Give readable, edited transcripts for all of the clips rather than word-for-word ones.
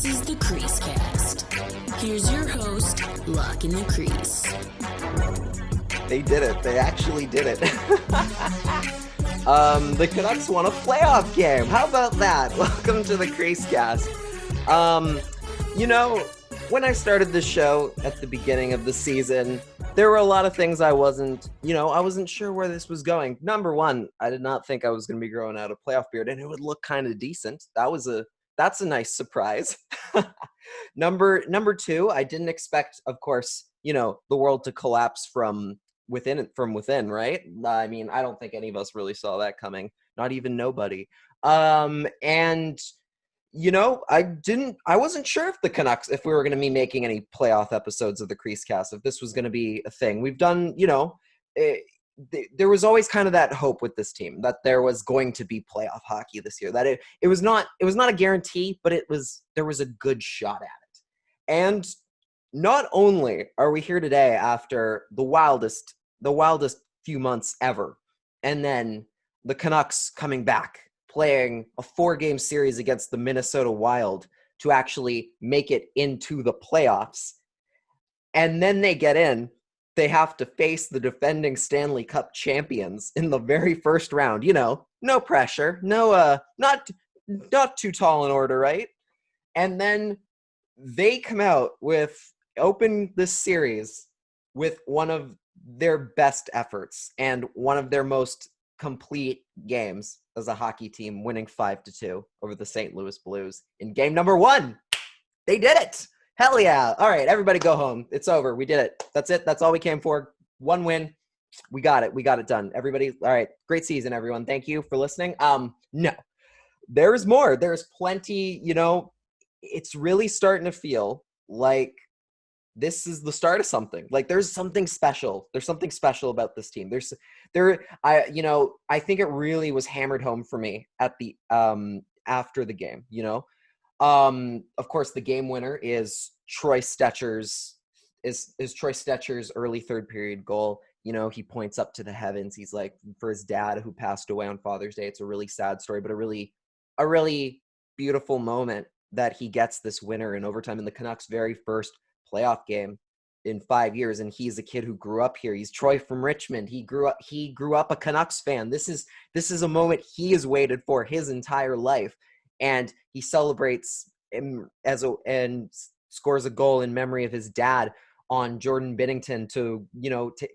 This is the CreaseCast. Here's your host, Lach in the Crease. They did it. They actually did it. The Canucks won a playoff game. How about that? Welcome to the CreaseCast. When I started this show at the beginning of the season, there were a lot of things I wasn't sure where this was going. Number one, I did not think I was going to be growing out a playoff beard, and it would look kind of decent. That's a nice surprise. Number two, I didn't expect, of course, the world to collapse from within, right? I mean, I don't think any of us really saw that coming. Not even nobody. I wasn't sure if the Canucks, if we were going to be making any playoff episodes of the CreaseCast, if this was going to be a thing. We've done, there was always kind of that hope with this team that there was going to be playoff hockey this year, that it was not a guarantee, but there was a good shot at it. And not only are we here today after the wildest few months ever, and then the Canucks coming back, playing a 4-game series against the Minnesota Wild to actually make it into the playoffs. And then they get in, they have to face the defending Stanley Cup champions in the very first round. No pressure, not too tall an order, right? And then they come out open this series with one of their best efforts and one of their most complete games as a hockey team, winning 5-2 over the St. Louis Blues in game number 1. They did it. Hell yeah. All right, everybody go home. It's over. We did it. That's it. That's all we came for. 1 win. We got it. We got it done. Everybody, all right. Great season, everyone. Thank you for listening. No. There's more. There's plenty, it's really starting to feel like this is the start of something. Like there's something special. There's something special about this team. I think it really was hammered home for me at the after the game. Of course, the game winner is Troy Stetcher's early third period goal. He points up to the heavens. He's like, for his dad who passed away on Father's Day. It's a really sad story, but a really beautiful moment that he gets this winner in overtime in the Canucks' very first playoff game in 5 years. And he's a kid who grew up here. He's Troy from Richmond. He grew up a Canucks fan. This is a moment he has waited for his entire life. And he celebrates and scores a goal in memory of his dad on Jordan Binnington to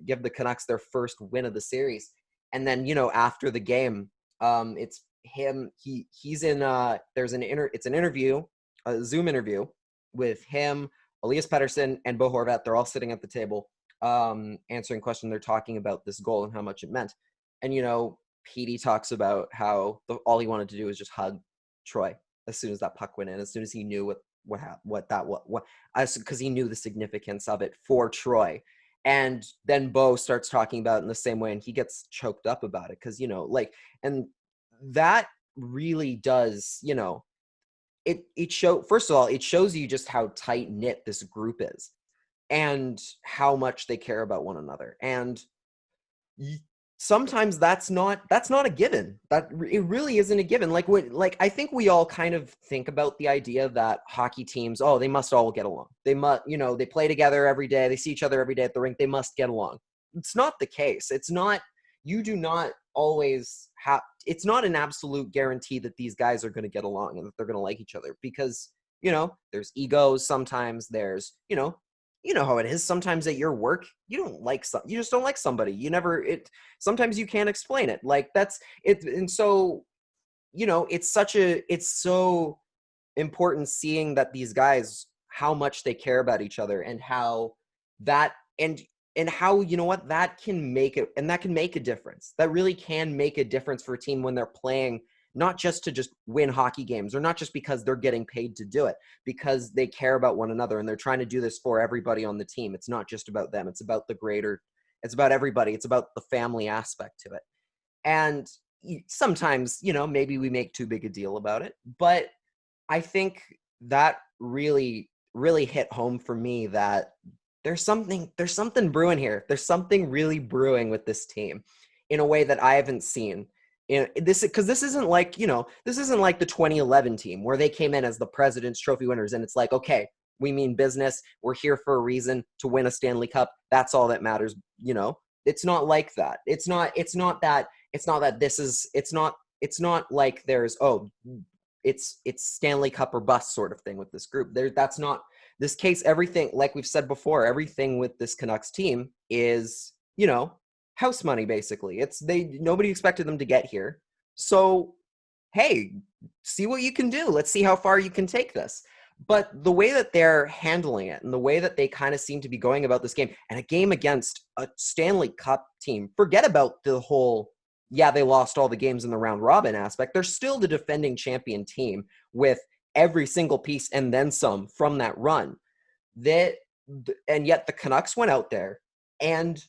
give the Canucks their first win of the series. And then, after the game, it's him. He's in it's an interview, a Zoom interview with him, Elias Pettersson, and Bo Horvat. They're all sitting at the table, answering questions. They're talking about this goal and how much it meant. And, Petey talks about how all he wanted to do was just hug Troy as soon as that puck went in, as soon as he knew because he knew the significance of it for Troy. And then Bo starts talking about it in the same way, and he gets choked up about it because, and that really does, first of all, it shows you just how tight knit this group is and how much they care about one another. And sometimes that's not a given. That it really isn't a given. I think we all kind of think about the idea that hockey teams, they must all get along. They must, they play together every day. They see each other every day at the rink. They must get along. It's not the case. It's not. You do not always have. It's not an absolute guarantee that these guys are going to get along and that they're going to like each other because there's egos. Sometimes there's how it is. Sometimes at your work, you just don't like somebody. Sometimes you can't explain it. Like that's it. And so, it's so important seeing that these guys, how much they care about each other and how that, and how, that can make it, and that can make a difference. That really can make a difference for a team when they're playing, not just to just win hockey games, or not just because they're getting paid to do it, because they care about one another and they're trying to do this for everybody on the team. It's not just about them. It's about it's about everybody. It's about the family aspect to it. And sometimes, maybe we make too big a deal about it, but I think that really, really hit home for me that there's something brewing here. There's something really brewing with this team in a way that I haven't seen This isn't like, this isn't like the 2011 team where they came in as the President's Trophy winners and it's like, okay, we mean business. We're here for a reason to win a Stanley Cup. That's all that matters. It's not like that. It's not like there's, it's Stanley Cup or bust sort of thing with this group. That's not this case. Everything, like we've said before, everything with this Canucks team is, house money, basically. Nobody expected them to get here. So, hey, see what you can do. Let's see how far you can take this. But the way that they're handling it and the way that they kind of seem to be going about this game, and a game against a Stanley Cup team, forget about the whole, they lost all the games in the round robin aspect. They're still the defending champion team with every single piece and then some from that run. And yet the Canucks went out there and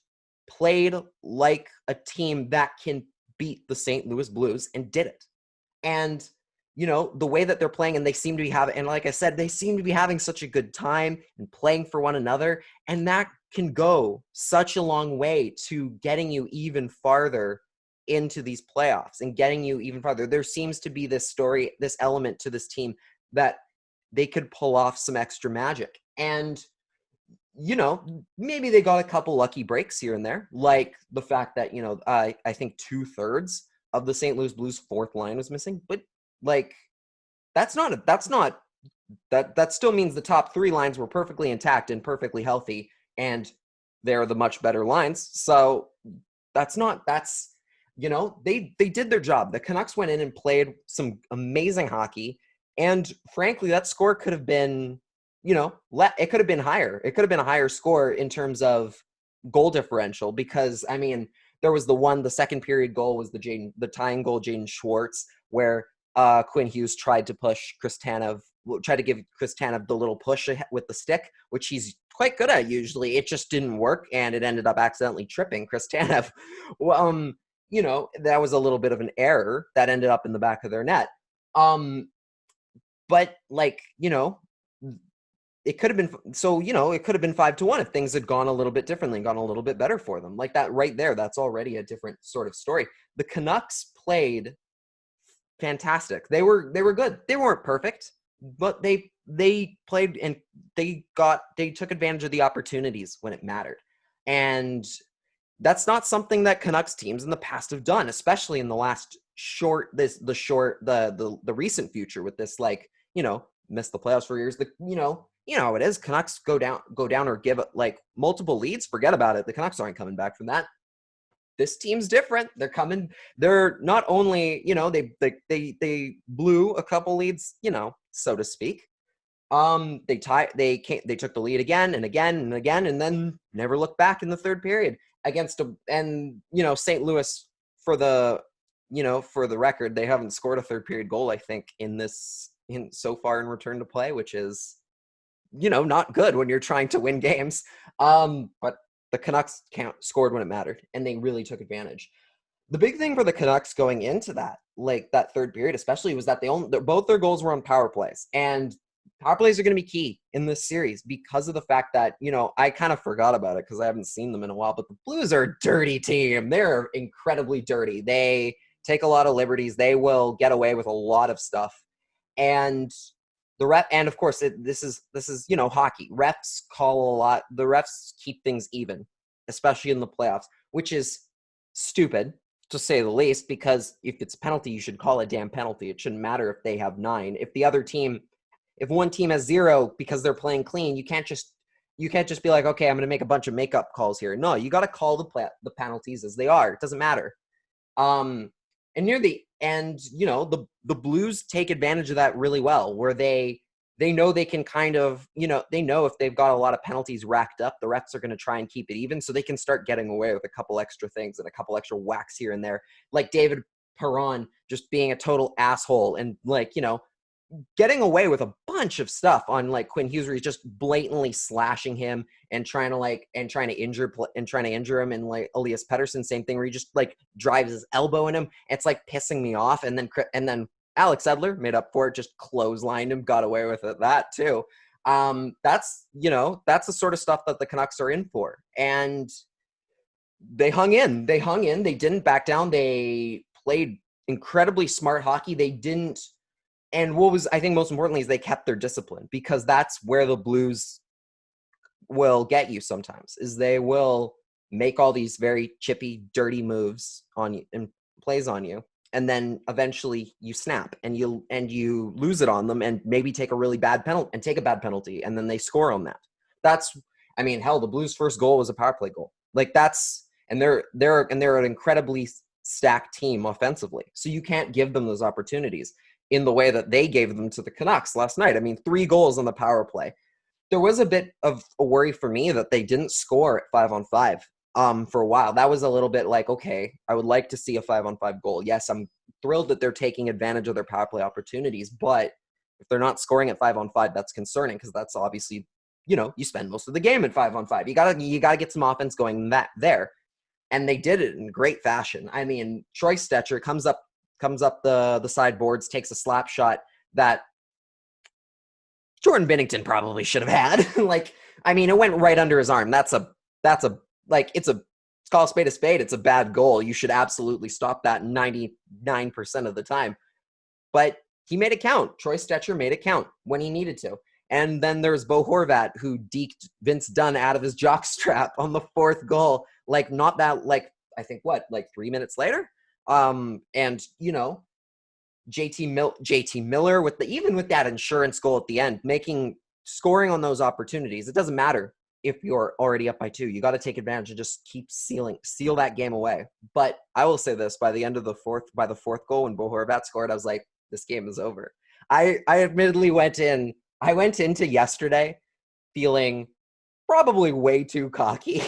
played like a team that can beat the St. Louis Blues and did it. And, the way that they're playing, and they seem to be having, and like I said, they seem to be having such a good time and playing for one another. And that can go such a long way to getting you even farther into these playoffs and getting you even farther. There seems to be this element to this team that they could pull off some extra magic. And maybe they got a couple lucky breaks here and there, like the fact that, I think 2/3 of the St. Louis Blues fourth line was missing, but that still means the top three lines were perfectly intact and perfectly healthy, and they're the much better lines. So they did their job. The Canucks went in and played some amazing hockey. And frankly, that score could have been, it could have been higher. It could have been a higher score in terms of goal differential, because, there was the second period goal was the tying goal, Jaden Schwartz, where Quinn Hughes tried to give Chris Tanev the little push with the stick, which he's quite good at usually. It just didn't work, and it ended up accidentally tripping Chris Tanev. Well, that was a little bit of an error that ended up in the back of their net. But it could have been, it could have been 5-1 if things had gone a little bit differently, gone a little bit better for them. Like that right there, that's already a different sort of story. The Canucks played fantastic. They were good. They weren't perfect, but they played, and they took advantage of the opportunities when it mattered. And that's not something that Canucks teams in the past have done, especially in the last the recent future with this, missed the playoffs for years. How it is. Canucks go down or give multiple leads. Forget about it. The Canucks aren't coming back from that. This team's different. They're coming. They're not only, they blew a couple leads, so to speak. They took the lead again and again and again, and then never looked back in the third period against St. Louis, for the record, they haven't scored a third period goal, I think, so far in return to play, which is, not good when you're trying to win games. But the Canucks scored when it mattered, and they really took advantage. The big thing for the Canucks going into that third period, especially, was that both their goals were on power plays, and power plays are going to be key in this series because of the fact that, I kind of forgot about it because I haven't seen them in a while, but the Blues are a dirty team. They're incredibly dirty. They take a lot of liberties. They will get away with a lot of stuff. And and of course, this is hockey. Refs call a lot. The refs keep things even, especially in the playoffs, which is stupid, to say the least, because if it's a penalty, you should call a damn penalty. It shouldn't matter if they have 9. If one team has 0 because they're playing clean, you can't just be like, okay, I'm going to make a bunch of makeup calls here. No, you got to call the penalties as they are. It doesn't matter. And near the end, the Blues take advantage of that really well, where they know they can kind of, they know if they've got a lot of penalties racked up, the refs are going to try and keep it even, so they can start getting away with a couple extra things and a couple extra whacks here and there, like David Perron just being a total asshole and getting away with a bunch of stuff on Quinn Hughes, where he's just blatantly slashing him and trying to injure him, and Elias Pettersson, same thing, where he just drives his elbow in him. It's pissing me off. And then Alex Edler made up for it, just clotheslined him, got away with it, that too. That's the sort of stuff that the Canucks are in for. And they hung in. They didn't back down. They played incredibly smart hockey. They didn't, and what was, I think, most importantly is they kept their discipline, because that's where the Blues will get you sometimes, is they will make all these very chippy, dirty moves on you and plays on you. And then eventually you snap and you lose it on them and maybe take a really bad penalty and take a bad penalty. And then they score on that. I mean, hell, the Blues' first goal was a power play goal. Like and they're an incredibly stacked team offensively. So you can't give them those opportunities in the way that they gave them to the Canucks last night. I mean, 3 goals on the power play. There was a bit of a worry for me that they didn't score at 5-on-5 for a while. That was a little bit like, okay, I would like to see a 5-on-5 goal. Yes, I'm thrilled that they're taking advantage of their power play opportunities, but if they're not scoring at 5-on-5, that's concerning, because that's obviously, you spend most of the game at 5-on-5. You gotta get some offense going there. And they did it in great fashion. I mean, Troy Stecher comes up the sideboards, takes a slap shot that Jordan Binnington probably should have had. It went right under his arm. It's call a spade a spade. It's a bad goal. You should absolutely stop that 99% of the time. But he made it count. Troy Stecher made it count when he needed to. And then there's Bo Horvat, who deked Vince Dunn out of his jockstrap on the 4th goal. I think 3 minutes later. JT Miller even with that insurance goal at the end, scoring on those opportunities. It doesn't matter if you're already up by 2. You got to take advantage and just keep seal that game away. But I will say this, by the end of the 4th goal, when Bo Horvat scored, I was like, this game is over. I admittedly went into yesterday feeling probably way too cocky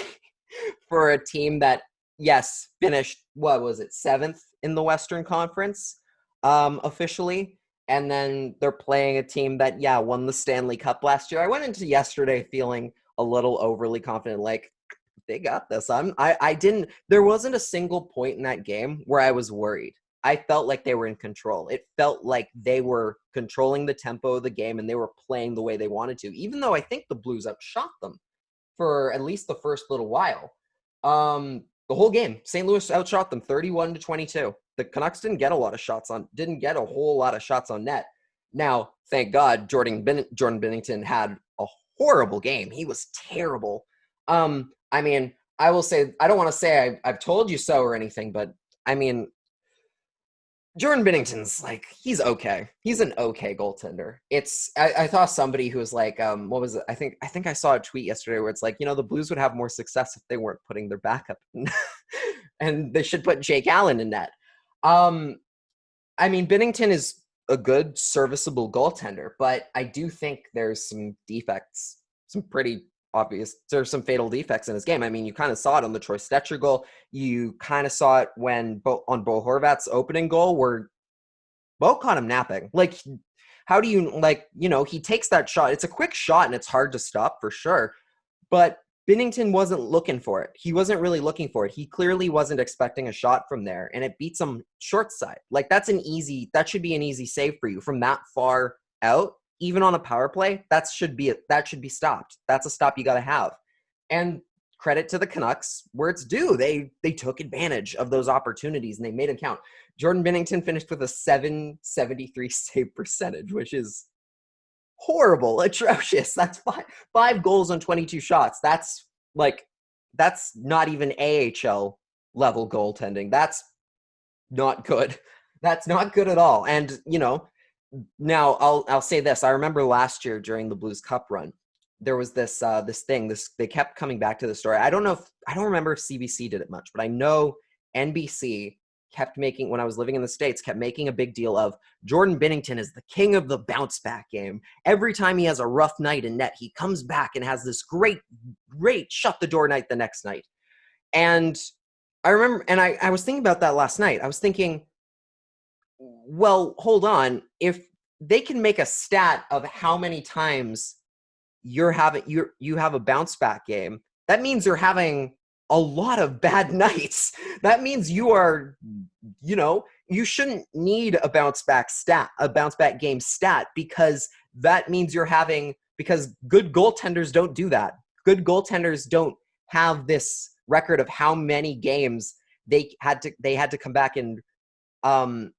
for a team that, yes, finished, 7th in the Western Conference officially, and then they're playing a team that won the Stanley Cup last year. I went into yesterday feeling a little overly confident, like they got this. There wasn't a single point in that game where I was worried. I felt like they were in control. It felt like they were controlling the tempo of the game and they were playing the way they wanted to, even though I think the Blues outshot them for at least the first little while. The whole game, St. Louis outshot them 31-22. The Canucks didn't get a whole lot of shots on net. Now, thank God, Jordan Binnington had a horrible game. He was terrible. I will say, I don't want to say I've told you so or anything, but I mean, Jordan Binnington's he's okay. He's an okay goaltender. I saw somebody who was like, what was it? I think I saw a tweet yesterday where it's like, the Blues would have more success if they weren't putting their backup in. And they should put Jake Allen in net. Binnington is a good, serviceable goaltender, but I do think there's some defects, some pretty obvious. There's some fatal defects in his game. You kind of saw it on the Troy Stecher goal. You kind of saw it on Bo Horvat's opening goal, where Bo caught him napping. How do you, he takes that shot. It's a quick shot and it's hard to stop for sure, but Binnington wasn't looking for it. He wasn't really looking for it. He clearly wasn't expecting a shot from there, and it beats him short side. That should be an easy save for you from that far out. Even on a power play, that should be stopped. That's a stop you got to have. And credit to the Canucks where it's due. They took advantage of those opportunities and they made them count. Jordan Binnington finished with a .773 save percentage, which is horrible, atrocious. That's 5 goals on 22 shots. That's not even AHL level goaltending. That's not good. That's not good at all. And now I'll say this. I remember last year during the Blues Cup run, there was this thing. They kept coming back to the story. I don't remember if CBC did it much, but I know NBC kept making, when I was living in the States, kept making a big deal of Jordan Binnington is the king of the bounce back game. Every time he has a rough night in net, he comes back and has this great shut the door night the next night. And I remember, and I was thinking about that last night. I was thinking, well, hold on. If they can make a stat of how many times you have a bounce back game, that means you're having a lot of bad nights. That means you are, you shouldn't need a bounce back game stat, because that means because good goaltenders don't do that. Good goaltenders don't have this record of how many games they had to come back and and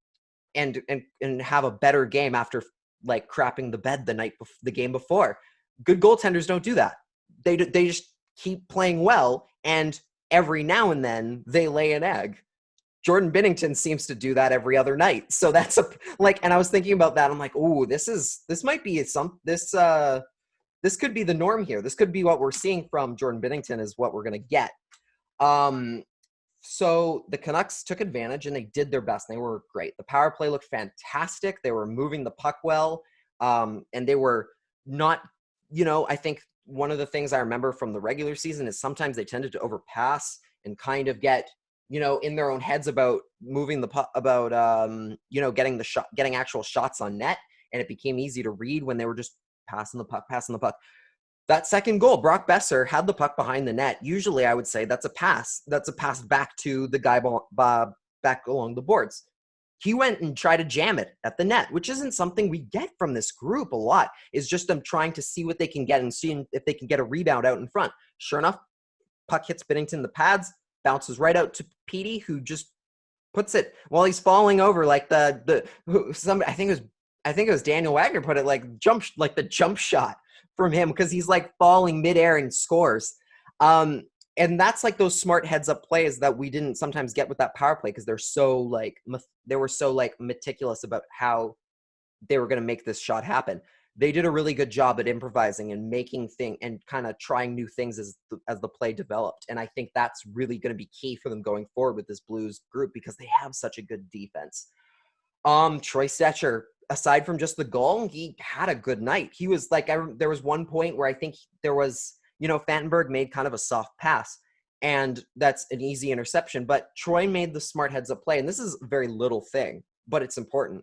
have a better game after like crapping the bed the game before. Good goaltenders don't do that. They just keep playing well, and every now and then they lay an egg. Jordan Binnington seems to do that every other night. So that's and I was thinking about that. I'm like, ooh, this could be the norm here. This could be what we're seeing from Jordan Binnington is what we're going to get. So the Canucks took advantage and they did their best. They were great. The power play looked fantastic. They were moving the puck well. And they were not, I think one of the things I remember from the regular season is sometimes they tended to overpass and kind of get, in their own heads about moving the puck, about, getting actual shots on net. And it became easy to read when they were just passing the puck. That second goal, Brock Besser had the puck behind the net. Usually I would say that's a pass. That's a pass back to the guy back along the boards. He went and tried to jam it at the net, which isn't something we get from this group a lot. It's just them trying to see what they can get and seeing if they can get a rebound out in front. Sure enough, puck hits Binnington in the pads, bounces right out to Petey, who just puts it while he's falling over like I think it was Daniel Wagner put it like the jump shot from him because he's like falling midair and scores. And that's like those smart heads up plays that we didn't sometimes get with that power play because they were so meticulous about how they were going to make this shot happen. They did a really good job at improvising and making and kind of trying new things as the play developed. And I think that's really going to be key for them going forward with this Blues group because they have such a good defense. Troy Stecher, aside from just the goal, he had a good night. He was like, there was one point where I think there was, Fantenberg made kind of a soft pass and that's an easy interception, but Troy made the smart heads up play. And this is a very little thing, but it's important,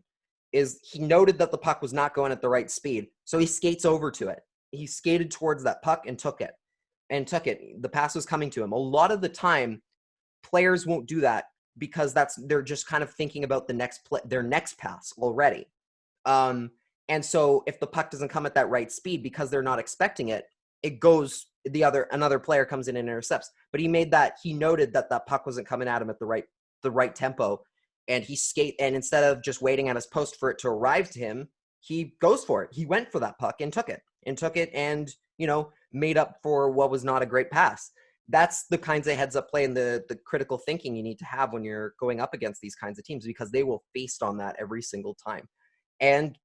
is he noted that the puck was not going at the right speed. So he skates over to it. He skated towards that puck and took it. The pass was coming to him. A lot of the time, players won't do that because they're just kind of thinking about their next pass already. And so if the puck doesn't come at that right speed because they're not expecting it, it goes another player comes in and intercepts. But he noted that puck wasn't coming at him at the right tempo, and and instead of just waiting at his post for it to arrive to him, he goes for it. He went for that puck and took it and made up for what was not a great pass. That's the kinds of heads up play and the critical thinking you need to have when you're going up against these kinds of teams, because they will feast on that every single time. And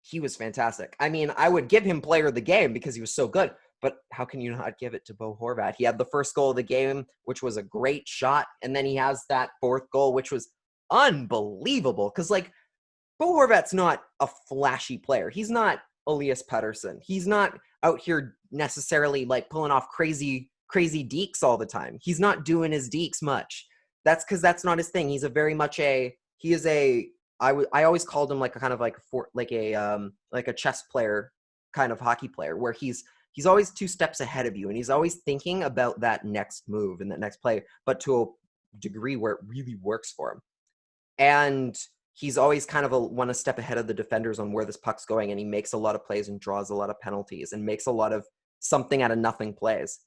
he was fantastic. I mean, I would give him player of the game because he was so good, but how can you not give it to Bo Horvat? He had the first goal of the game, which was a great shot. And then he has that fourth goal, which was unbelievable. Cause Bo Horvat's not a flashy player. He's not Elias Pettersson. He's not out here necessarily pulling off crazy deeks all the time. He's not doing his deeks much. That's because that's not his thing. He's I always called him a chess player, kind of hockey player, where he's always 2 steps ahead of you, and he's always thinking about that next move and that next play, but to a degree where it really works for him. And he's always kind of one step ahead of the defenders on where this puck's going, and he makes a lot of plays and draws a lot of penalties and makes a lot of something out of nothing plays.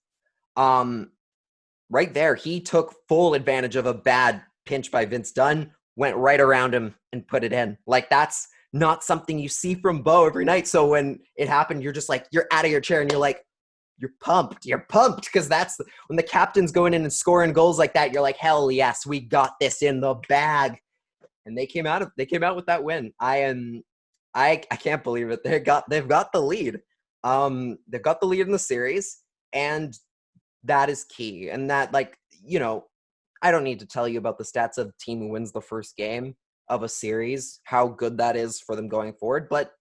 Right there, he took full advantage of a bad pinch by Vince Dunn, went right around him and put it in. That's not something you see from Bo every night. So when it happened, you're just you're out of your chair and you're pumped because that's when the captain's going in and scoring goals like that. You're like, hell yes, we got this in the bag. And they came out with that win. I can't believe it. They've got the lead. They've got the lead in the series, and that is key. And that I don't need to tell you about the stats of team who wins the first game of a series, how good that is for them going forward. But,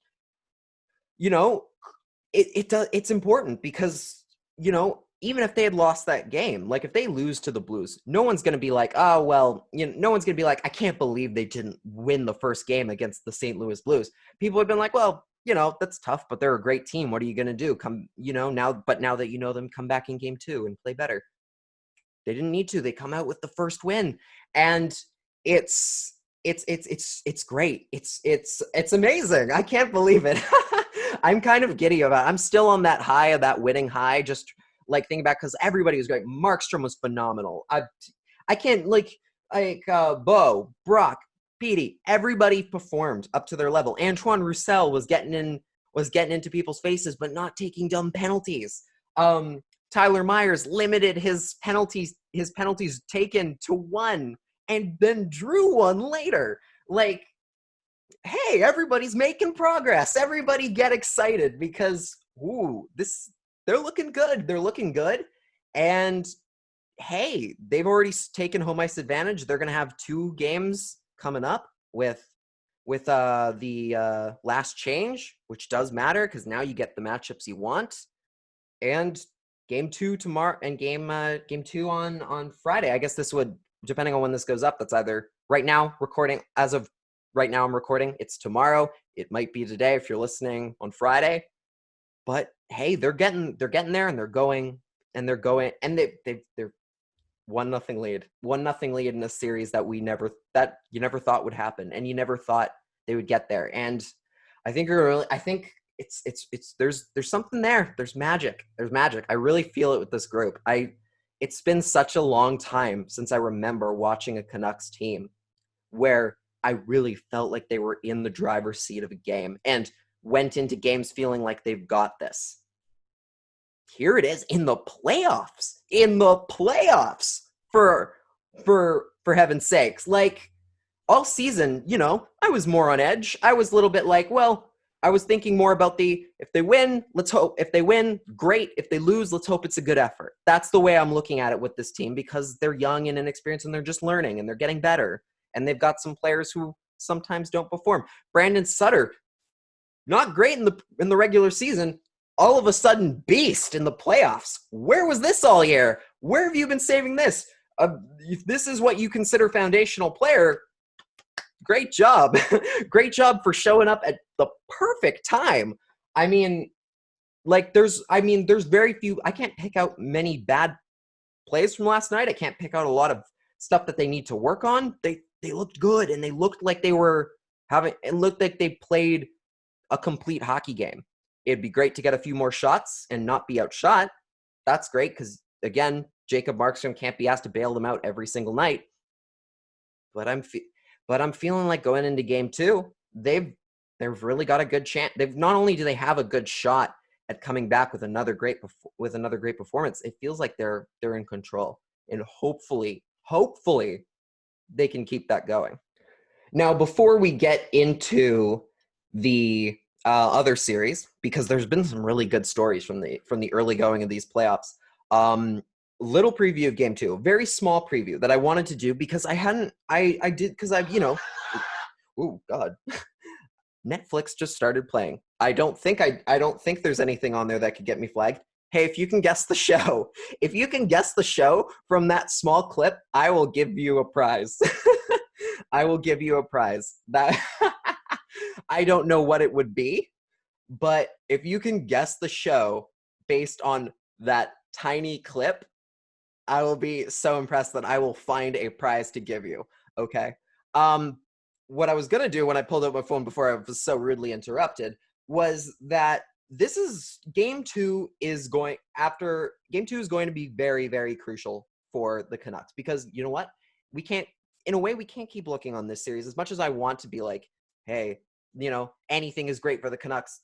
it's important because, even if they had lost that game, if they lose to the Blues, no one's going to be like, oh, well, no one's going to be like, I can't believe they didn't win the first game against the St. Louis Blues. People have been like, well, that's tough, but they're a great team. What are you going to do? Now that you know them, come back in game 2 and play better. They didn't need to. They come out with the first win, and it's great. It's amazing. I can't believe it. I'm kind of giddy about it. I'm still on that high of that winning high. Just thinking back, because everybody was great. Markstrom was phenomenal. I can't Bo, Brock, Petey, everybody performed up to their level. Antoine Roussel was getting into people's faces, but not taking dumb penalties. Tyler Myers limited his penalties taken to 1 and then drew 1 later. Like, hey, everybody's making progress. Everybody get excited because they're looking good. They're looking good. And hey, they've already taken home ice advantage. They're going to have 2 games coming up with the last change, which does matter because now you get the matchups you want. And game 2 tomorrow and game 2 on Friday. I guess this would, depending on when this goes up, that's either right now recording. As of right now, I'm recording. It's tomorrow. It might be today if you're listening on Friday. But hey, they're getting there, and they're going, and they're 1-0 lead. 1-0 lead in a series that you never thought would happen, and you never thought they would get there. And I think there's something there. There's magic. I really feel it with this group. It's been such a long time since I remember watching a Canucks team where I really felt like they were in the driver's seat of a game and went into games feeling like they've got this. Here it is in the playoffs. For heaven's sakes. Like, all season, I was more on edge. I was a little bit like, well, I was thinking more about if they win, let's hope. If they win, great. If they lose, let's hope it's a good effort. That's the way I'm looking at it with this team, because they're young and inexperienced and they're just learning and they're getting better. And they've got some players who sometimes don't perform. Brandon Sutter, not great in the regular season. All of a sudden, beast in the playoffs. Where was this all year? Where have you been saving this? If this is what you consider foundational player, great job. Great job for showing up at the perfect time. I mean, there's very few. I can't pick out many bad plays from last night. I can't pick out a lot of stuff that they need to work on. They looked good, and they looked like they played a complete hockey game. It'd be great to get a few more shots and not be outshot. That's great because, again, Jacob Markstrom can't be asked to bail them out every single night. But I'm feeling like going into game 2, they've really got a good chance. Not only do they have a good shot at coming back with another great performance, it feels like they're in control, and hopefully they can keep that going. Now, before we get into the other series, because there's been some really good stories from the early going of these playoffs. Little preview of game 2, very small preview that I wanted to do because oh God, Netflix just started playing. I don't think there's anything on there that could get me flagged. Hey, if you can guess the show from that small clip, I will give you a prize. I will give you a prize. That I don't know what it would be, but if you can guess the show based on that tiny clip, I will be so impressed that I will find a prize to give you. Okay. What I was going to do when I pulled out my phone before I was so rudely interrupted was that game 2 is going to be very, very crucial for the Canucks, because you know what? We can't keep looking on this series as much as I want to be like, hey, anything is great for the Canucks.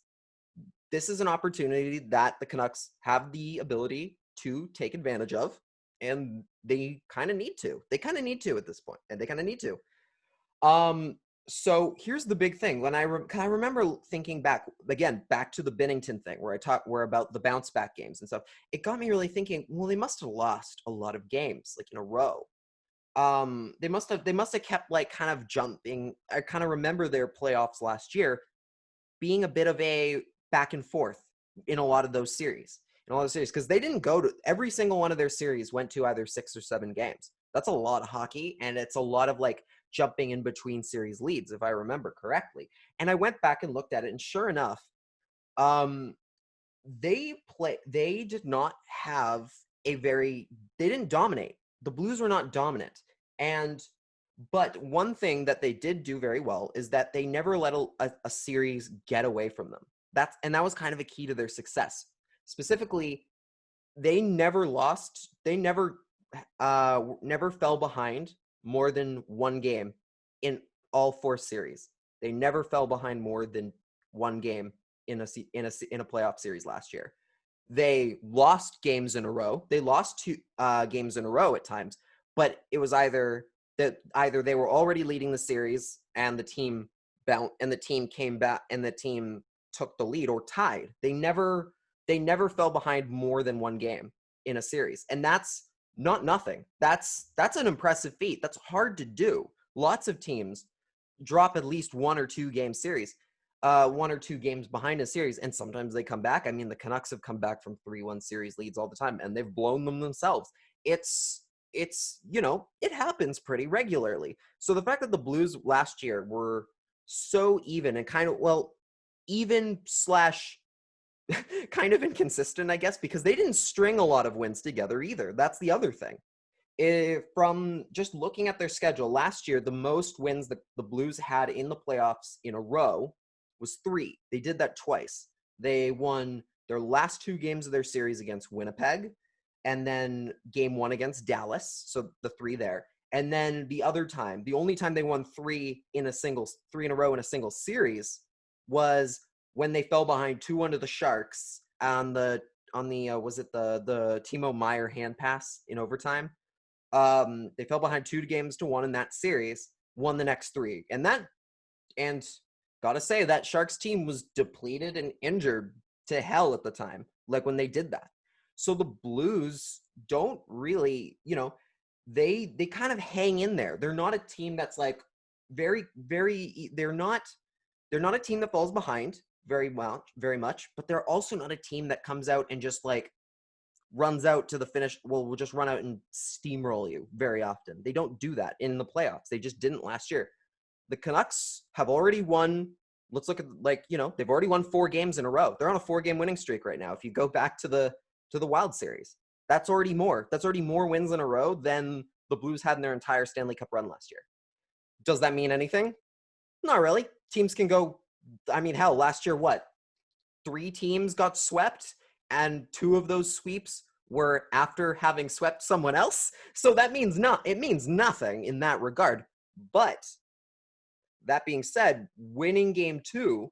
This is an opportunity that the Canucks have the ability to take advantage of, and they kind of need to. They kind of need to at this point, and they kind of need to. So here's the big thing. When I remember thinking back to the Binnington thing where where about the bounce back games and stuff, it got me really thinking, well, they must have lost a lot of games like in a row. They must have kept like kind of jumping. I kind of remember their playoffs last year being a bit of a back and forth in a lot of those series. Because they didn't go to every single one of their series went to either 6 or 7 games. That's a lot of hockey, and it's a lot of like jumping in between series leads, if I remember correctly. And I went back and looked at it, and sure enough, they did not have they didn't dominate. The Blues were not dominant. But one thing that they did do very well is that they never let a series get away from them. That was kind of a key to their success. Specifically, they never lost. They never fell behind more than one game in all 4 series. They never fell behind more than 1 game in a playoff series last year. They lost games in a row. They lost 2 games in a row at times, but it was either they were already leading the series and the team came back and the team took the lead, or tied. They never fell behind more than 1 game in a series, and that's not nothing. That's an impressive feat. That's hard to do. Lots of teams drop at least 1 or 2 game series, 1 or 2 games behind a series, and sometimes they come back. I mean, the Canucks have come back from 3-1 series leads all the time, and they've blown them themselves. It's it happens pretty regularly. So the fact that the Blues last year were so even and kind of, well, even slash kind of inconsistent, I guess, because they didn't string a lot of wins together either. That's the other thing. From just looking at their schedule last year, the most wins that the Blues had in the playoffs in a row was 3. They did that twice. They won their last 2 games of their series against Winnipeg, and then game 1 against Dallas. So the 3 there. And then the only time they won 3 in a row in a single series was when they fell behind 2-1 to the Sharks on the was it the Timo Meier hand pass in overtime? They fell behind 2-1 in that series, won the next 3. And gotta say, that Sharks team was depleted and injured to hell at the time, like when they did that. So the Blues don't really, they kind of hang in there. They're not a team that's like very, very, they're not a team that falls behind very much, but they're also not a team that comes out and just like runs out to the finish. Well, we'll just run out and steamroll you very often. They don't do that in the playoffs. They just didn't last year. The Canucks have already won. Let's look at they've already won 4 games in a row. They're on a 4-game winning streak right now. If you go back to the Wild Series, that's already more. That's already more wins in a row than the Blues had in their entire Stanley Cup run last year. Does that mean anything? Not really. Teams can go. I mean, hell, last year, 3 teams got swept, and 2 of those sweeps were after having swept someone else. So that means it means nothing in that regard. But that being said, winning game 2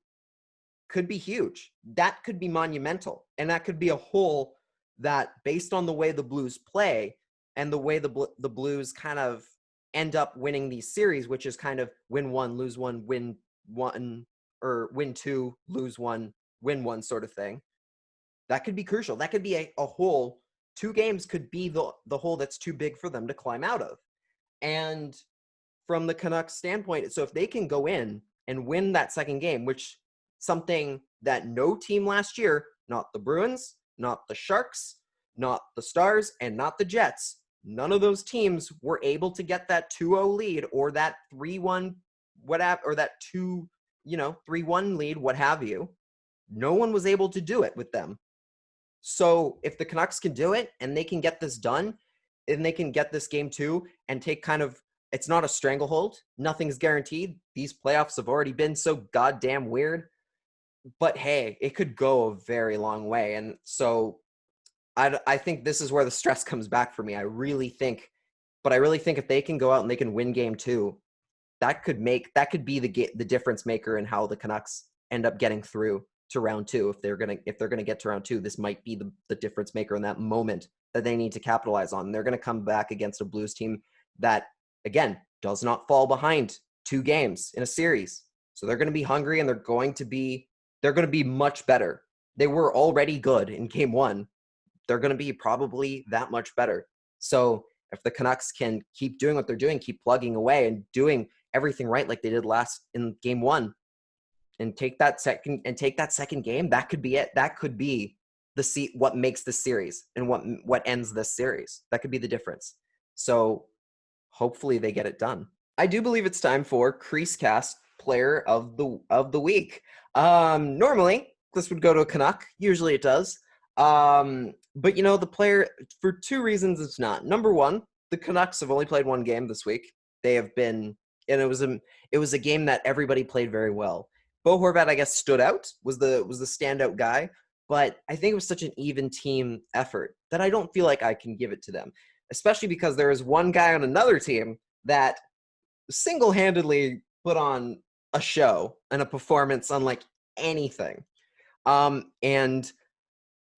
could be huge. That could be monumental. And that could be a hole that, based on the way the Blues play and the way the Blues kind of end up winning these series, which is kind of win 1, lose 1, win 1, or win 2, lose 1, win 1 sort of thing. That could be crucial. That could be a hole. 2 games could be the hole that's too big for them to climb out of. And from the Canucks standpoint, so if they can go in and win that second game, which something that no team last year, not the Bruins, not the Sharks, not the Stars, and not the Jets, none of those teams were able to get that 2-0 lead or that 3-1 whatever, or that 3-1 lead, what have you. No one was able to do it with them. So if the Canucks can do it and they can get this done, and they can get this game 2 and take kind of, it's not a stranglehold. Nothing's guaranteed. These playoffs have already been so goddamn weird. But hey, it could go a very long way. And so I think this is where the stress comes back for me. I really think if they can go out and they can win game 2, that could be the difference maker in how the Canucks end up getting through to round 2. If they're gonna get to round 2, this might be the difference maker in that moment that they need to capitalize on. They're gonna come back against a Blues team that, again, does not fall behind 2 games in a series. So they're gonna be hungry, and they're going to be much better. They were already good in game 1. They're gonna be probably that much better. So if the Canucks can keep doing what they're doing, keep plugging away and doing everything right like they did last in game 1, and take that second game, that could be it. That could be what makes the series and what ends this series. That could be the difference. So hopefully they get it done. I do believe it's time for CreaseCast Player of the Week. Normally this would go to a Canuck. Usually it does. But the player, for 2 reasons, it's not. Number 1, the Canucks have only played 1 game this week. They have been, and it was a game that everybody played very well. Bo Horvat, I guess, stood out, was the standout guy, but I think it was such an even team effort that I don't feel like I can give it to them, especially because there is one guy on another team that single-handedly put on a show and a performance unlike anything. And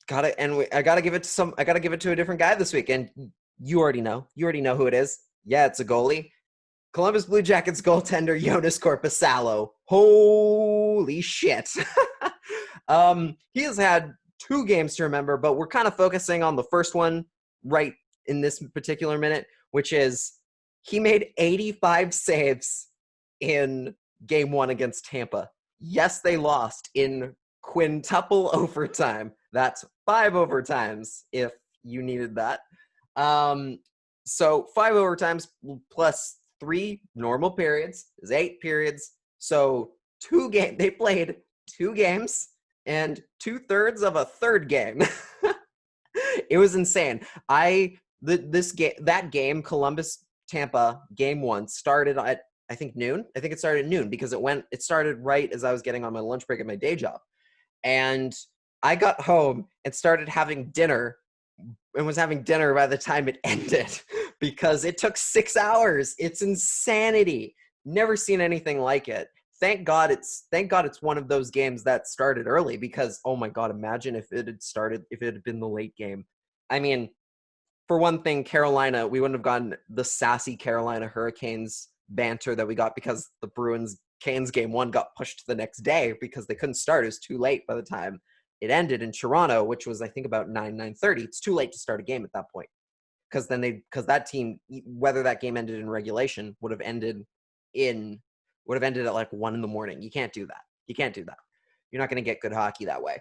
I gotta give it to a different guy this week. And you already know who it is. Yeah, it's a goalie. Columbus Blue Jackets goaltender Joonas Korpisalo. Holy shit. He has had 2 games to remember, but we're kind of focusing on the first one right in this particular minute, which is he made 85 saves in game 1 against Tampa. Yes, they lost in quintuple overtime. That's 5 overtimes if you needed that. So 5 overtimes plus 3 normal periods is 8 periods. So they played 2 games and 2/3 of a third game. It was insane. That game, Columbus Tampa game 1 started at I think noon. I think it started at noon because it started right as I was getting on my lunch break at my day job. And I got home and started having dinner and was having dinner by the time it ended because it took 6 hours. It's insanity. Never seen anything like it. Thank God it's one of those games that started early because, oh my God, imagine if it had been the late game. I mean, for one thing, Carolina, we wouldn't have gotten the sassy Carolina Hurricanes banter that we got because the Bruins-Canes game 1 got pushed to the next day because they couldn't start. It was too late by the time it ended in Toronto, which was, I think, about 9:30. It's too late to start a game at that point because that team, whether that game ended in regulation, would have ended at like 1 a.m. You can't do that. You're not going to get good hockey that way.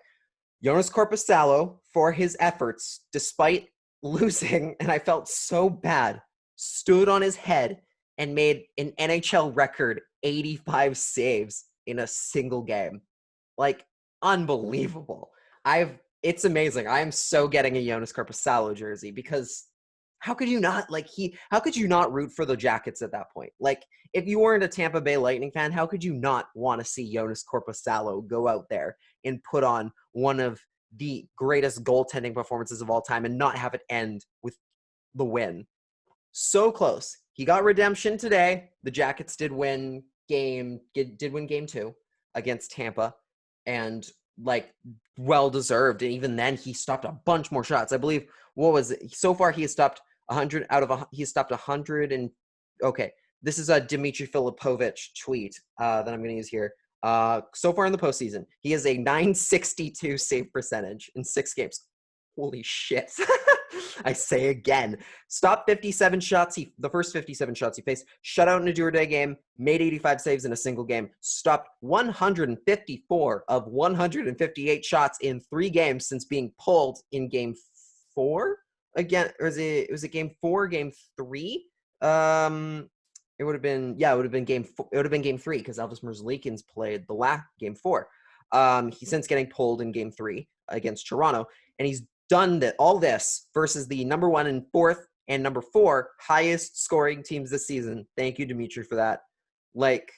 Joonas Korpisalo, for his efforts, despite losing, and I felt so bad, stood on his head and made an NHL record 85 saves in a single game. Like, unbelievable. It's amazing. I am so getting a Joonas Korpisalo jersey because how could you not root for the Jackets at that point? Like, if you weren't a Tampa Bay Lightning fan, how could you not want to see Joonas Korpisalo go out there and put on one of the greatest goaltending performances of all time and not have it end with the win? So close. He got redemption today. The Jackets did win game 2 against Tampa, and like well-deserved. And even then, he stopped a bunch more shots. I believe, what was it? So far, he has stopped 100 he stopped 100 and, okay, this is a Dmitry Filipovich tweet that I'm going to use here. So far in the postseason, he has a .962 save percentage in 6 games. Holy shit. I say again, stopped 57 shots. The first 57 shots he faced, shut out in a do-or-die game, made 85 saves in a single game, stopped 154 of 158 shots in 3 games since being pulled in game 4 again. Or was it game 4, game 3? It would have been game 3 because Elvis Merzlikins played the last game 4. He's since getting pulled in game 3 against Toronto, and he's done all this versus the number 1 and 4th and number 4 highest scoring teams this season. Thank you, Dimitri, for that. Like,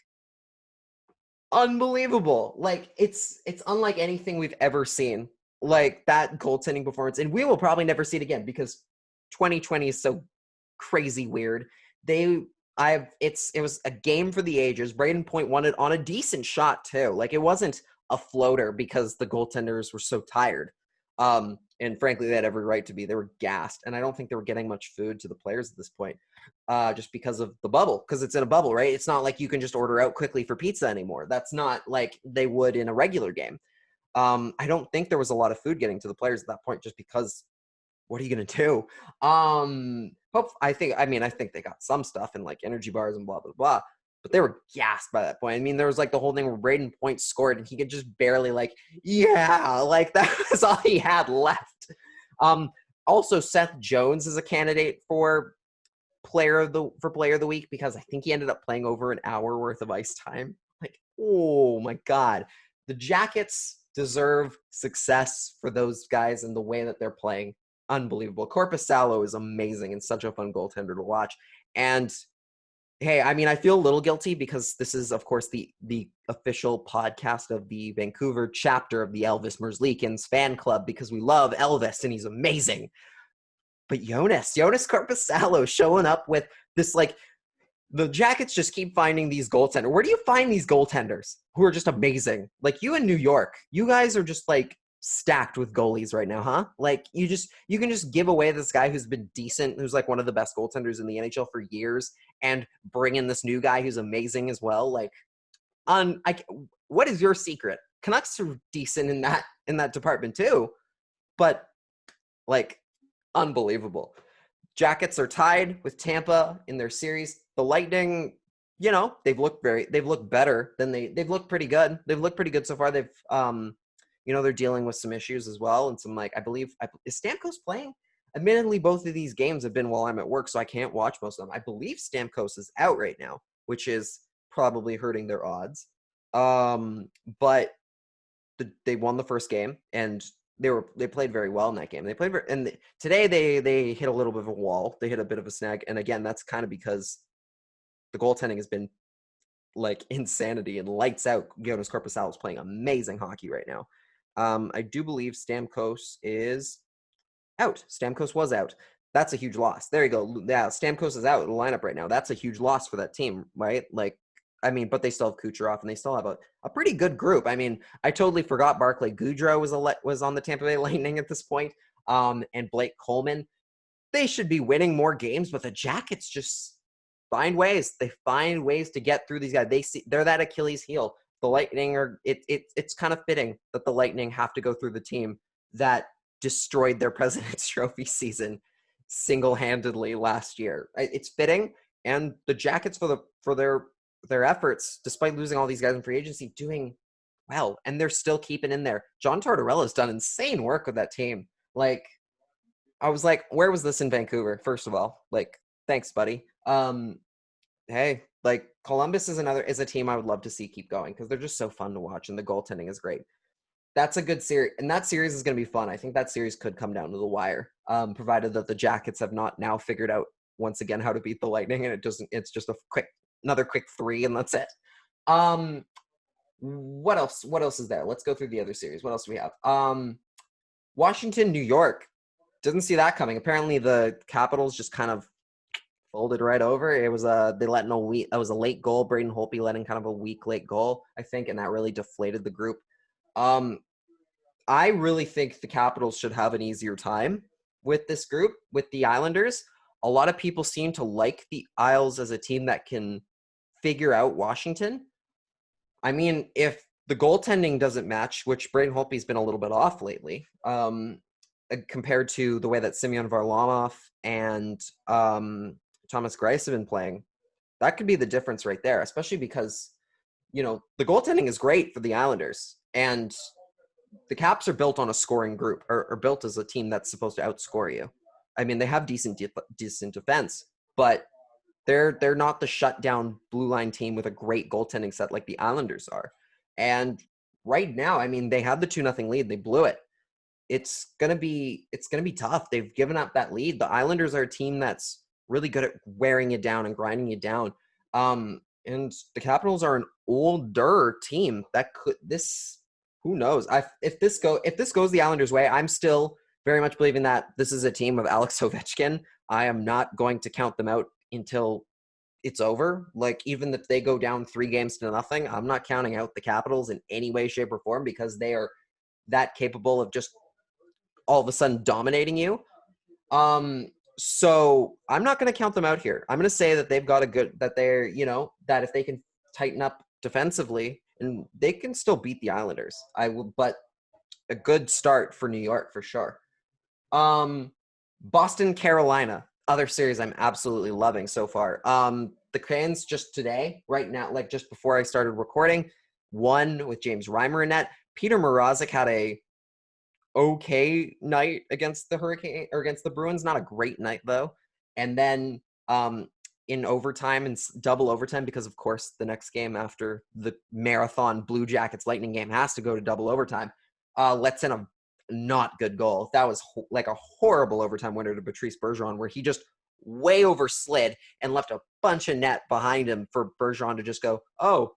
unbelievable. Like, it's unlike anything we've ever seen. Like, that goaltending performance, and we will probably never see it again because 2020 is so crazy weird. It was a game for the ages. Braden Point won it on a decent shot too. Like, it wasn't a floater because the goaltenders were so tired. And frankly, they had every right to be. They were gassed, and I don't think they were getting much food to the players at this point, just because of the bubble, because it's in a bubble, right? It's not like you can just order out quickly for pizza anymore. That's not like they would in a regular game. I don't think there was a lot of food getting to the players at that point, just because what are you going to do? I think they got some stuff in like energy bars and blah, blah, blah. But they were gassed by that point. I mean, there was like the whole thing where Braden Point scored and he could just barely like that was all he had left. Also, Seth Jones is a candidate for player of the week because I think he ended up playing over an hour worth of ice time. Like, oh my God. The Jackets deserve success for those guys and the way that they're playing. Unbelievable. Korpisalo is amazing and such a fun goaltender to watch. And hey, I mean, I feel a little guilty because this is, of course, the official podcast of the Vancouver chapter of the Elvis Merzlikins fan club because we love Elvis and he's amazing. But Joonas Korpisalo showing up with this, like, The Jackets just keep finding these goaltenders. Where do you find these goaltenders who are just amazing? Like you in New York, you guys are just like stacked with goalies right now, huh? Like you can just give away this guy who's been decent, who's like one of the best goaltenders in the NHL for years, and bring in this new guy who's amazing as well. Like, what is your secret? Canucks are decent in that department too, but like unbelievable. Jackets are tied with Tampa in their series. The Lightning, they've looked better than they've looked pretty good. They've looked pretty good so far. They've, they're dealing with some issues as well. And some I believe, is Stamkos playing? Admittedly, both of these games have been while I'm at work, so I can't watch most of them. I believe Stamkos is out right now, which is probably hurting their odds. But they won the first game, and they played very well in that game. They played today they hit a little bit of a wall. They hit a bit of a snag, and again, that's kind of because the goaltending has been like insanity and lights out. Joonas Korpisalo is playing amazing hockey right now. I do believe Stamkos is out. Stamkos was out. That's a huge loss. There you go. Yeah, Stamkos is out of the lineup right now. That's a huge loss for that team, right? Like, I mean, but they still have Kucherov, and they still have a pretty good group. I mean, I totally forgot Barclay Goodrow was on the Tampa Bay Lightning at this point, and Blake Coleman. They should be winning more games, but the Jackets just find ways. They find ways to get through these guys. They're that Achilles heel. The Lightning it's kind of fitting that the Lightning have to go through the team that destroyed their President's Trophy season single-handedly last year. It's fitting, and the Jackets for their efforts, despite losing all these guys in free agency, doing well, and they're still keeping in there. John Tortorella's done insane work with that team. Like, I was like, where was this in Vancouver? First of all, like, thanks, buddy. Hey, like, Columbus is a team I would love to see keep going because they're just so fun to watch, and the goaltending is great. That's a good series, and that series is going to be fun. I think that series could come down to the wire, provided that the Jackets have not now figured out once again how to beat the Lightning, and it's just another quick 3, and that's it. What else is there? Let's go through the other series. What else do we have? Washington, New York. Didn't see that coming. Apparently the Capitals just kind of folded right over. It was that was a late goal. Braden Holtby letting kind of a weak late goal, I think, and that really deflated the group. I really think the Capitals should have an easier time with this group, with the Islanders. A lot of people seem to like the Isles as a team that can figure out Washington. I mean, if the goaltending doesn't match, which Braden Holtby's been a little bit off lately, compared to the way that Semyon Varlamov and Thomas Greiss have been playing, that could be the difference right there, especially because, the goaltending is great for the Islanders, and the Caps are built on a scoring group, or built as a team that's supposed to outscore you. I mean, they have decent defense, but they're not the shutdown blue line team with a great goaltending set like the Islanders are. And right now, I mean, they had the 2-0 lead. They blew it. It's gonna be tough. They've given up that lead. The Islanders are a team that's really good at wearing you down and grinding you down. And the Capitals are an older team that who knows? If this goes the Islanders' way, I'm still very much believing that this is a team of Alex Ovechkin. I am not going to count them out until it's over. Like, even if they go down 3-0, I'm not counting out the Capitals in any way, shape, or form, because they are that capable of just all of a sudden dominating you. So I'm not going to count them out here. I'm going to say that they've got that if they can tighten up defensively, and they can still beat the Islanders. But a good start for New York for sure. Boston, Carolina, other series I'm absolutely loving so far. The Canucks just today, right now, like just before I started recording, won with James Reimer in net. Peter Mrazek had a okay night against the Bruins, not a great night though. And then in overtime and double overtime, because of course the next game after the marathon Blue Jackets Lightning game has to go to double overtime, lets in a not good goal. That was like a horrible overtime winner to Patrice Bergeron, where he just way overslid and left a bunch of net behind him for Bergeron to just go, oh,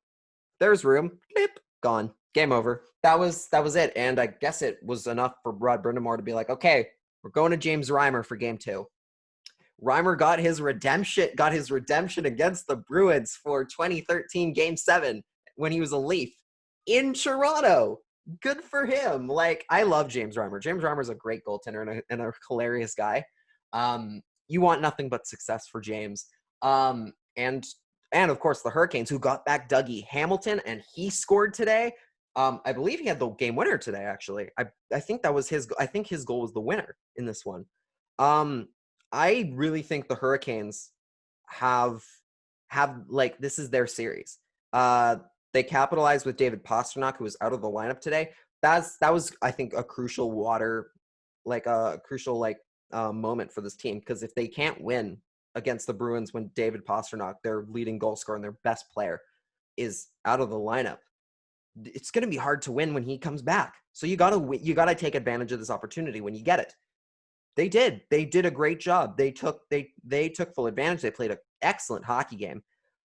there's room, blip, gone, game over. That was it. And I guess it was enough for Rod Brindamore to be like, okay, we're going to James Reimer for game 2, Reimer got his redemption against the Bruins for 2013 Game 7 when he was a Leaf in Toronto. Good for him. Like, I love James Reimer. James Reimer is a great goaltender and a hilarious guy. You want nothing but success for James. And of course the Hurricanes, who got back Dougie Hamilton, and he scored today. I believe he had the game winner today, actually. I think that was his goal was the winner in this one. I really think the Hurricanes have like, this is their series. They capitalized with David Pastrnak, who was out of the lineup today. That was, I think, a crucial moment for this team, because if they can't win against the Bruins when David Pastrnak, their leading goal scorer and their best player, is out of the lineup, it's going to be hard to win when he comes back. So you got to take advantage of this opportunity when you get it. They did a great job. They took full advantage. They played an excellent hockey game.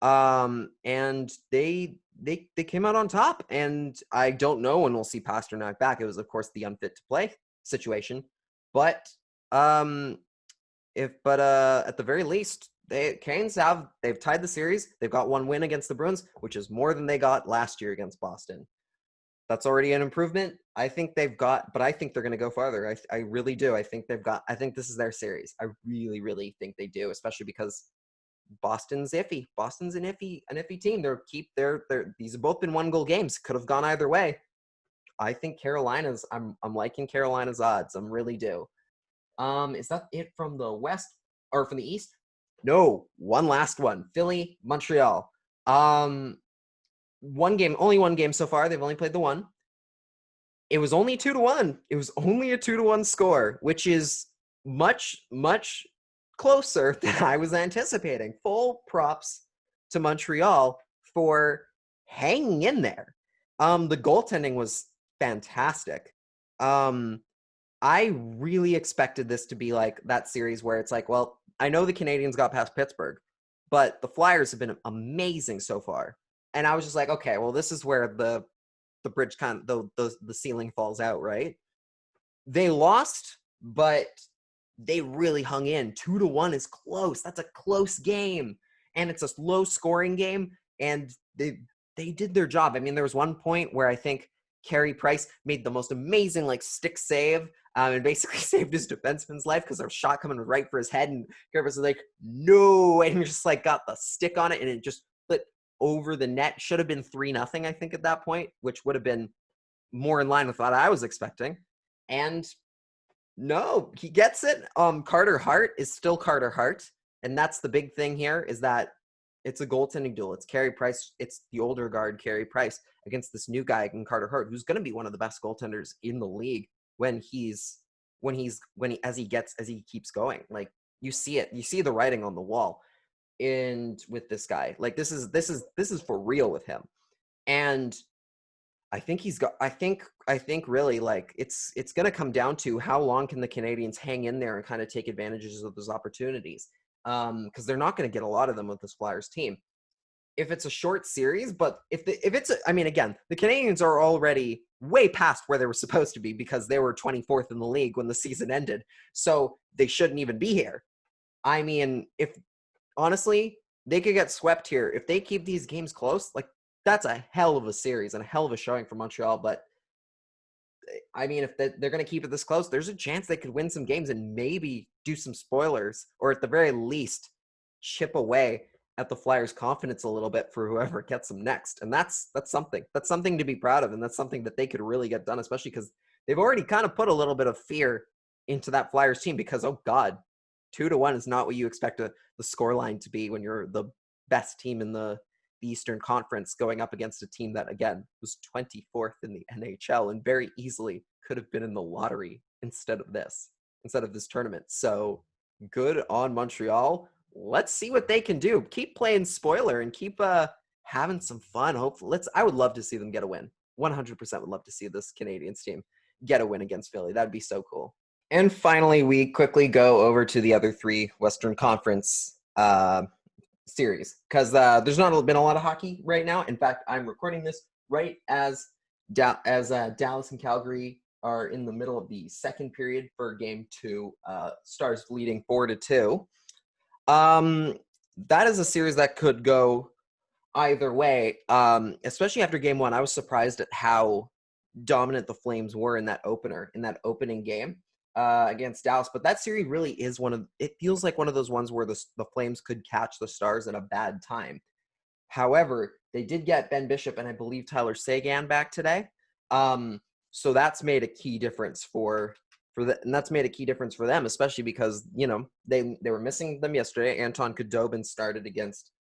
And they came out on top, and I don't know when we'll see Pastrnak back. It was, of course, the unfit to play situation, but at the very least, they've tied the series. They've got one win against the Bruins, which is more than they got last year against Boston. That's already an improvement. I think they're going to go farther. I really do. I think this is their series. I really, really think they do, especially because Boston's iffy. Boston's an iffy team. These have both been 1-goal games. Could have gone either way. I think Carolina's. I'm liking Carolina's odds. I really do. Is that it from the West or from the East? No, one last one. Philly, Montreal. Only one game so far. They've only played the one. It was only 2-1. It was only a 2-1 score, which is much, much closer than I was anticipating. Full props to Montreal for hanging in there. The goaltending was fantastic. I really expected this to be like that series where it's like, well, I know the Canadiens got past Pittsburgh, but the Flyers have been amazing so far. And I was just like, okay, well, this is where the bridge kind of the ceiling falls out, right? They lost, but they really hung in. 2-1 is close. That's a close game, and it's a low scoring game, and they did their job. I mean, there was one point where I think Carey Price made the most amazing stick save, and basically saved his defenseman's life because there was a shot coming right for his head, and Carey Price was like, no, and he just got the stick on it, and it just flipped over the net. Should have been 3-0, I think, at that point, which would have been more in line with what I was expecting. And no, he gets it. Carter Hart is still Carter Hart, and that's the big thing here, is that it's a goaltending duel. It's Carey Price. It's the older guard, Carey Price, against this new guy in Carter Hart, who's going to be one of the best goaltenders in the league as he keeps going. Like, you see it. You see the writing on the wall. And with this guy, like, this is for real with him. And I think really, like, it's going to come down to how long can the Canadiens hang in there and kind of take advantages of those opportunities. Because they're not going to get a lot of them with this Flyers team. If it's a short series, but again, the Canadiens are already way past where they were supposed to be, because they were 24th in the league when the season ended. So they shouldn't even be here. I mean, honestly, they could get swept here. If they keep these games close, like, that's a hell of a series and a hell of a showing for Montreal. But, I mean, if they're going to keep it this close, there's a chance they could win some games and maybe do some spoilers, or at the very least chip away at the Flyers' confidence a little bit for whoever gets them next. And that's something. That's something to be proud of, and that's something that they could really get done, especially because they've already kind of put a little bit of fear into that Flyers team, because, oh God, 2-1 is not what you expect the scoreline to be when you're the best team in the Eastern Conference going up against a team that, again, was 24th in the NHL and very easily could have been in the lottery instead of this tournament. So good on Montreal. Let's see what they can do. Keep playing spoiler and keep having some fun. Hopefully, I would love to see them get a win. 100% would love to see this Canadiens team get a win against Philly. That'd be so cool. And finally, we quickly go over to the other three Western Conference series, because there's not been a lot of hockey right now. In fact, I'm recording this right as Dallas and Calgary are in the middle of the second period for Game 2. Stars leading 4-2. That is a series that could go either way. Especially after game one, I was surprised at how dominant the Flames were in that opening game against Dallas. But that series really is it feels like one of those ones where the Flames could catch the Stars at a bad time. However, they did get Ben Bishop and I believe Tyler Seguin back today. So that's made a key difference and that's made a key difference for them, especially because, they were missing them yesterday. Anton Khudobin started against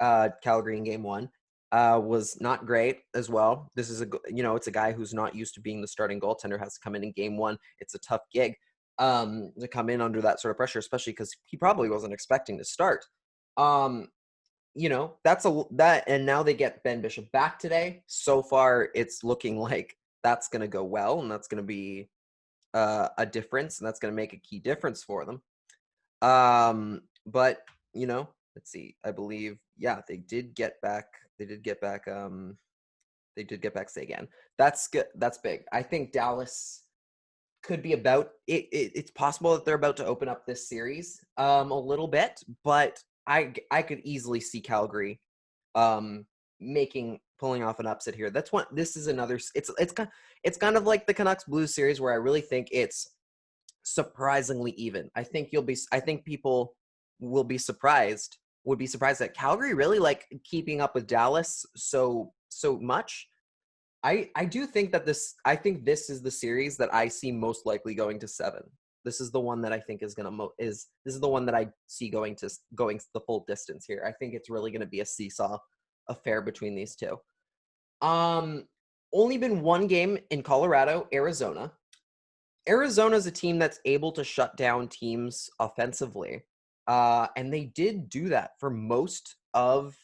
Calgary in game one. Was not great as well. This is it's a guy who's not used to being the starting goaltender, has to come in game one. It's a tough gig to come in under that sort of pressure, especially because he probably wasn't expecting to start. And now they get Ben Bishop back today. So far, it's looking like that's going to go well, and that's going to be a difference, and that's going to make a key difference for them. But let's see. I believe, they did get back. They did get back Seguin. That's good. That's big. I think Dallas could be about it. It's possible that they're about to open up this series a little bit, but I could easily see Calgary pulling off an upset here. This is another. It's kind of like the Canucks Blues series where I really think it's surprisingly even. I think people would be surprised that Calgary really like keeping up with Dallas so much. I do think that this is the series that I see most likely going to 7. This is the one that I think is the one that I see going the full distance here. I think it's really going to be a seesaw affair between these two. Only been one game in Colorado, Arizona. Arizona is a team that's able to shut down teams offensively. And they did do that for most of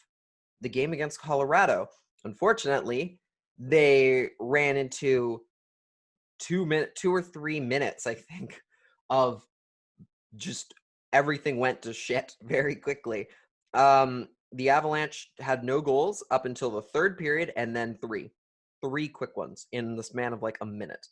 the game against Colorado. Unfortunately, they ran into 2 or 3 minutes, I think, of just everything went to shit very quickly. The Avalanche had no goals up until the third period, and then three quick ones in the span of like a minute,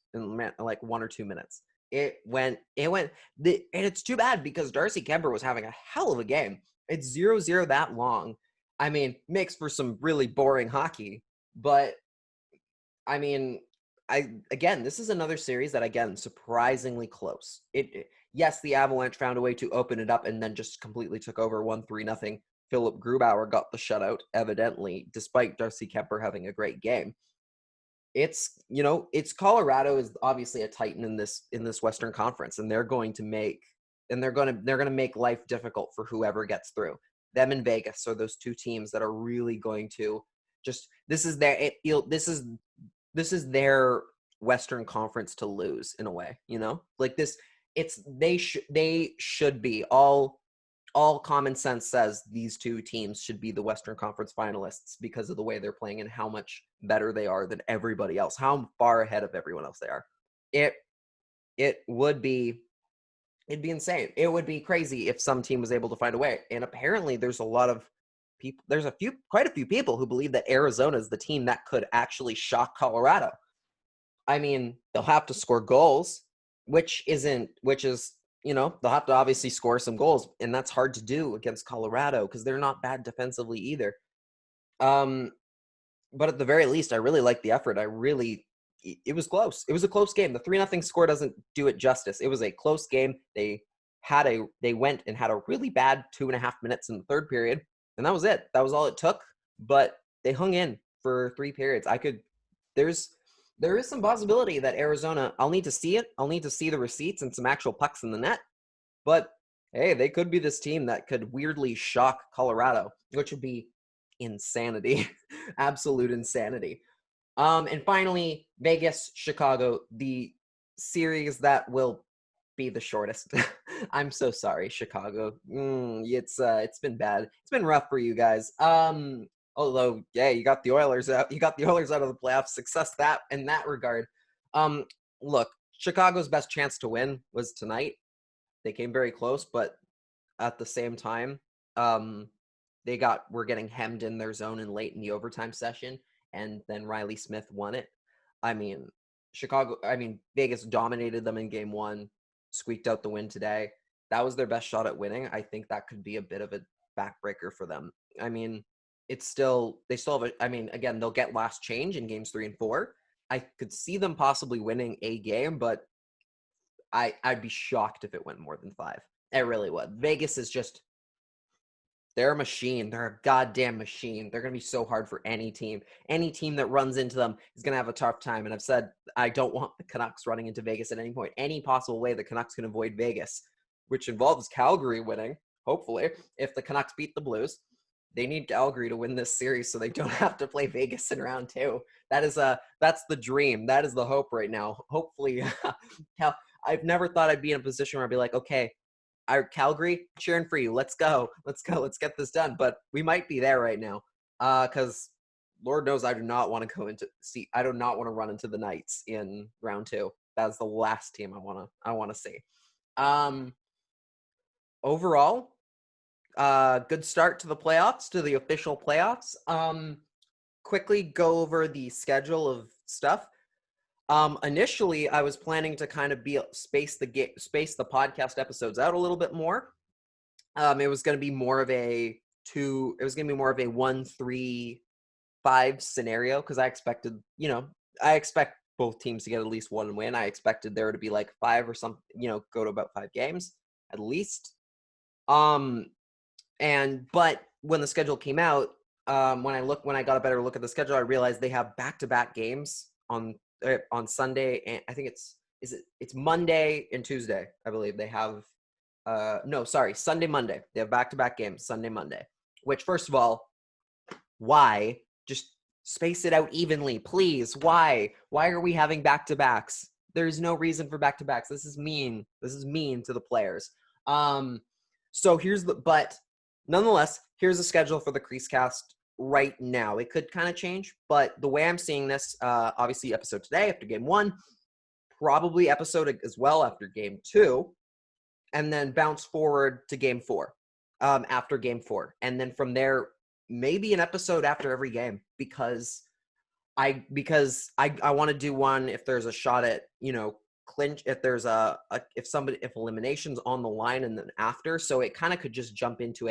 like 1 or 2 minutes. And it's too bad because Darcy Kemper was having a hell of a game. It's 0-0 that long. I mean, makes for some really boring hockey, but I mean, this is another series that, again, surprisingly close. Yes, the Avalanche found a way to open it up and then just completely took over 1-3-0. Philip Grubauer got the shutout, evidently, despite Darcy Kemper having a great game. It's Colorado is obviously a titan in this Western Conference, and they're going to make life difficult for whoever gets through. Them and Vegas are those two teams that are really going to this is their Western Conference to lose in a way, like this. They should be all common sense says these two teams should be the Western Conference finalists because of the way they're playing and how much better they are than everybody else, how far ahead of everyone else they are. It'd be insane. It would be crazy if some team was able to find a way. And apparently there's quite a few people who believe that Arizona is the team that could actually shock Colorado. I mean, they'll have to score goals, which is, they'll have to obviously score some goals, and that's hard to do against Colorado because they're not bad defensively either. But at the very least, I really like the effort. It was close. It was a close game. The 3-0 score doesn't do it justice. It was a close game. They went and had a really bad 2.5 minutes in the third period, and that was it. That was all it took. But they hung in for 3 periods. There is some possibility that Arizona, I'll need to see it. I'll need to see the receipts and some actual pucks in the net. But, hey, they could be this team that could weirdly shock Colorado, which would be insanity. Absolute insanity. And finally, Vegas, Chicago, the series that will be the shortest. I'm so sorry, Chicago. It's been bad. It's been rough for you guys. Although, yeah, you got the Oilers out. You got the Oilers out of the playoffs. Success that in that regard. Look, Chicago's best chance to win was tonight. They came very close, but at the same time, were getting hemmed in their zone and late in the overtime session, and then Riley Smith won it. I mean, Vegas dominated them in game one, squeaked out the win today. that was their best shot at winning, I think that could be a bit of a backbreaker for them. I mean, they still have I mean, again, they'll get last change in games 3 and 4. I could see them possibly winning a game, but I'd be shocked if it went more than 5. It really would. Vegas is just, they're a machine. They're a goddamn machine. They're going to be so hard for any team. Any team that runs into them is going to have a tough time. And I've said I don't want the Canucks running into Vegas at any point. Any possible way the Canucks can avoid Vegas, which involves Calgary winning, hopefully, if the Canucks beat the Blues. They need Calgary to win this series so they don't have to play Vegas in round 2. That's the dream. That is the hope right now. Hopefully, I've never thought I'd be in a position where I'd be like, okay, Calgary, cheering for you. Let's go. Let's get this done. But we might be there right now, because Lord knows I do not want to I do not want to run into the Knights in round 2. That's the last team I want to see. Overall, good start to the playoffs, to the official playoffs. Quickly go over the schedule of stuff. Initially, I was planning to kind of space the podcast episodes out a little bit more. It was going to be more of a 1-3-5 scenario, because I expect both teams to get at least one win. I expected there to be like 5 or something, go to about 5 games at least. But when the schedule came out, when I got a better look at the schedule, I realized they have back-to-back games on Sunday, and I think it's Monday and Tuesday. I believe they have Sunday, Monday. They have back-to-back games, Sunday, Monday. Which, first of all, why? Just space it out evenly, please. Why are we having back-to-backs? There's no reason for back-to-backs. This is mean. This is mean to the players. But nonetheless, here's the schedule for the CreaseCast right now. It could kind of change, but the way I'm seeing this, obviously episode today after game 1, probably episode as well after game 2, and then bounce forward to game 4 after game 4. And then from there, maybe an episode after every game, because I want to do one if there's a shot at, clinch, if there's if elimination's on the line, and then after, so it kind of could just jump into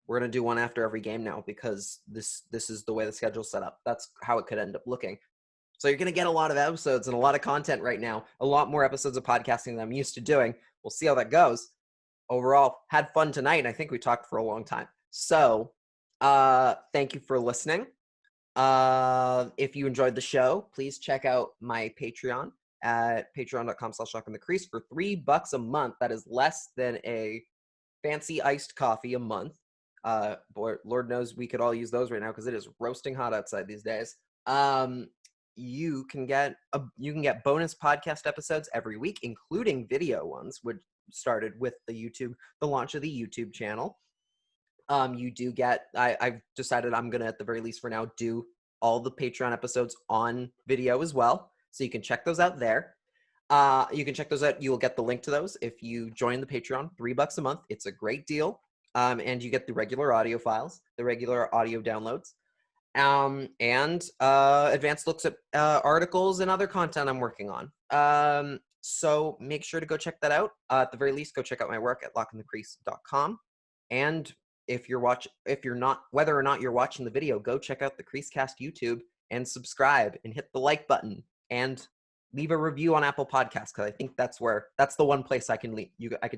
we're gonna do one after every game now, because this is the way the schedule's set up. That's how it could end up looking. So you're gonna get a lot of episodes and a lot of content right now, a lot more episodes of podcasting than I'm used to doing. We'll see how that goes. Overall, had fun tonight, and I think we talked for a long time. So thank you for listening. If you enjoyed the show, please check out my Patreon at patreon.com/LachInTheCrease for $3 a month. That is less than a fancy iced coffee a month. Boy, Lord knows we could all use those right now, because it is roasting hot outside these days. You can get bonus podcast episodes every week, including video ones, which started with the launch of the YouTube channel. You do get, I've decided I'm gonna, at the very least for now, do all the Patreon episodes on video as well, so you can check those out there. You can check those out. You will get the link to those if you join the Patreon. $3 a month. It's a great deal. And you get the regular audio files, the regular audio downloads, and advanced looks at articles and other content I'm working on. So make sure to go check that out. At the very least, go check out my work at lachinthecrease.com. And whether or not you're watching the video, go check out the CreaseCast YouTube and subscribe and hit the like button and leave a review on Apple Podcasts, because I think that's the one place I can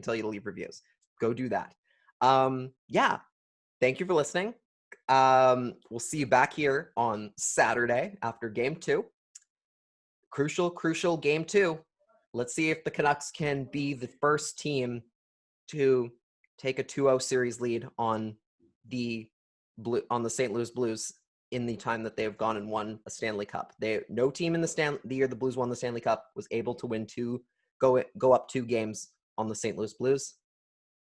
tell you to leave reviews. Go do that. Thank you for listening. We'll see you back here on Saturday after game 2. Crucial game 2. Let's see if the Canucks can be the first team to take a 2-0 series lead on the St. Louis Blues in the time that they have gone and won a Stanley Cup. No team in the year the Blues won the Stanley Cup was able to go up 2 games on the St. Louis Blues.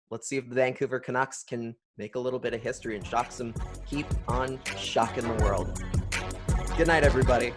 Let's see if the Vancouver Canucks can make a little bit of history and keep on shocking the world. Good night, everybody.